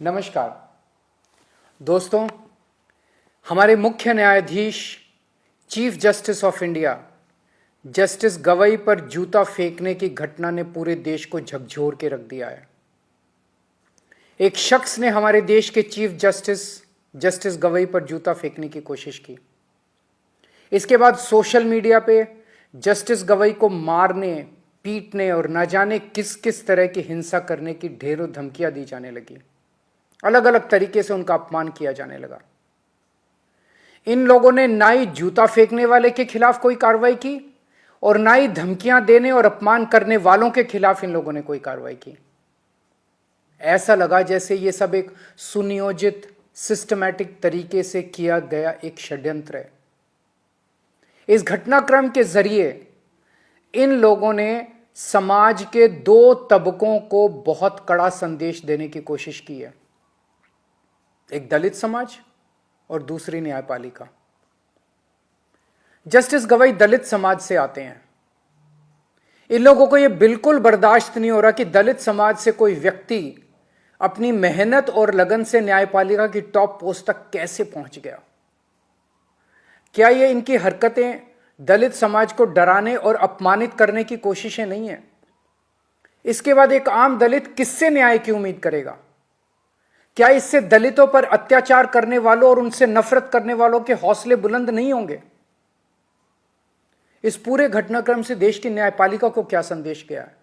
नमस्कार दोस्तों, हमारे मुख्य न्यायाधीश chief justice of India justice Gavai पर जूता फेंकने की घटना ने पूरे देश को झकझोर के रख दिया है। एक शख्स ने हमारे देश के चीफ जस्टिस गवई पर जूता फेंकने की कोशिश की। इसके बाद सोशल मीडिया पे जस्टिस गवई को मारने, पीटने और न जाने किस किस तरह की हिंसा करने की ढेरों धमकियां दी जाने लगी। अलग अलग तरीके से उनका अपमान किया जाने लगा। इन लोगों ने ना ही जूता फेंकने वाले के खिलाफ कोई कार्रवाई की और ना ही धमकियां देने और अपमान करने वालों के खिलाफ इन लोगों ने कोई कार्रवाई की। ऐसा लगा जैसे ये सब एक सुनियोजित, सिस्टमैटिक तरीके से किया गया एक षड्यंत्र है। इस घटनाक्रम के जरिए इन लोगों ने समाज के दो तबकों को बहुत कड़ा संदेश देने की कोशिश की है, एक दलित समाज और दूसरी न्यायपालिका। जस्टिस गवई दलित समाज से आते हैं। इन लोगों को यह बिल्कुल बर्दाश्त नहीं हो रहा कि दलित समाज से कोई व्यक्ति अपनी मेहनत और लगन से न्यायपालिका की टॉप पोस्ट तक कैसे पहुंच गया। क्या ये इनकी हरकतें दलित समाज को डराने और अपमानित करने की कोशिशें नहीं है? इसके बाद एक आम दलित किससे न्याय की उम्मीद करेगा? क्या इससे दलितों पर अत्याचार करने वालों और उनसे नफरत करने वालों के हौसले बुलंद नहीं होंगे? इस पूरे घटनाक्रम से देश की न्यायपालिका को क्या संदेश गया है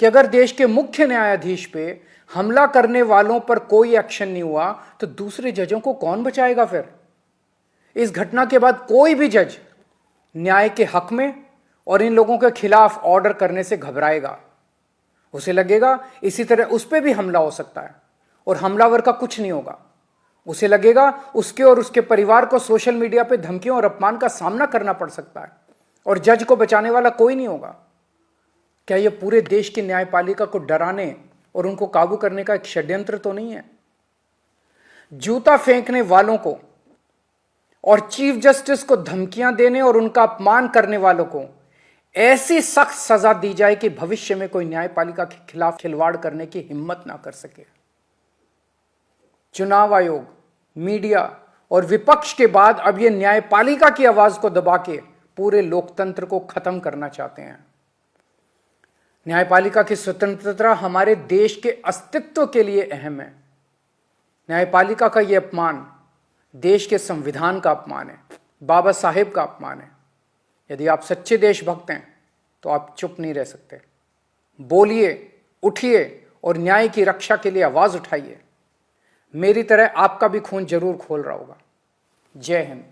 कि अगर देश के मुख्य न्यायाधीश पे हमला करने वालों पर कोई एक्शन नहीं हुआ तो दूसरे जजों को कौन बचाएगा? फिर इस घटना के बाद कोई भी जज न्याय के हक में और इन लोगों के खिलाफ ऑर्डर करने से घबराएगा। उसे लगेगा इसी तरह उस पर भी हमला हो सकता है और हमलावर का कुछ नहीं होगा। उसे लगेगा उसके और उसके परिवार को सोशल मीडिया पे धमकियों और अपमान का सामना करना पड़ सकता है और जज को बचाने वाला कोई नहीं होगा। क्या यह पूरे देश की न्यायपालिका को डराने और उनको काबू करने का एक षड्यंत्र तो नहीं है? जूता फेंकने वालों को और चीफ जस्टिस को धमकियां देने और उनका अपमान करने वालों को ऐसी सख्त सजा दी जाए कि भविष्य में कोई न्यायपालिका के खिलाफ खिलवाड़ करने की हिम्मत ना कर सके। चुनाव आयोग, मीडिया और विपक्ष के बाद अब ये न्यायपालिका की आवाज को दबा के पूरे लोकतंत्र को खत्म करना चाहते हैं। न्यायपालिका की स्वतंत्रता हमारे देश के अस्तित्व के लिए अहम है। न्यायपालिका का यह अपमान देश के संविधान का अपमान है, बाबा साहेब का अपमान है। यदि आप सच्चे देशभक्त हैं तो आप चुप नहीं रह सकते। बोलिए, उठिए और न्याय की रक्षा के लिए आवाज उठाइए। मेरी तरह आपका भी खून जरूर खोल रहा होगा। जय हिंद।